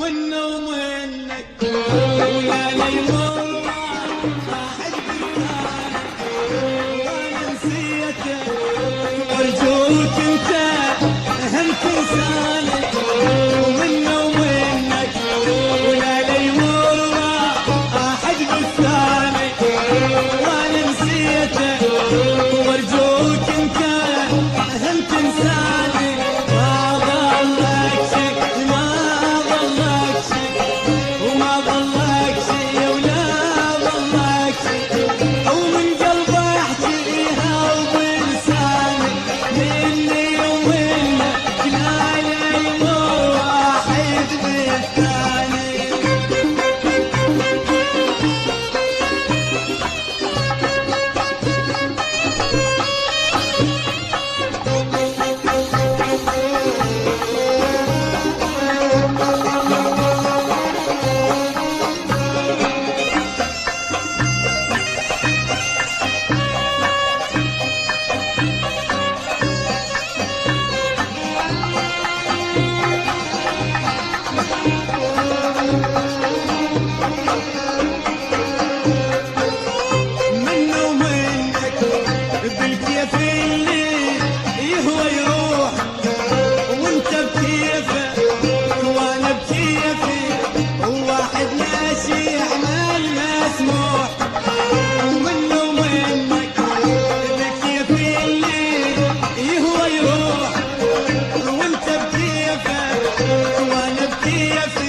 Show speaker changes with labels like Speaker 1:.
Speaker 1: ومنه ومنك ولا لي والله راحت بلسانك وانا نسيتك وارجوك انت اهم تنسانك ومنه ومنك ولا لي والله راحت بلسانك وانا نسيتك وارجوك انت اهم تنساني ما ضلك شي ما ضلك شي وما ضلك شي ولا ضلك شي ومن قلبي احكيها وبلساني مني ومنك لا يمر واحد بالثاني منه ومنك بالكيف اللي يهوى يروح وانت بكيفك وانا بكيفي وواحد ماشي يعمل مسموح ومنه ومنك بالكيف اللي يهوى يروح وانت بكيفك وانا بكيفي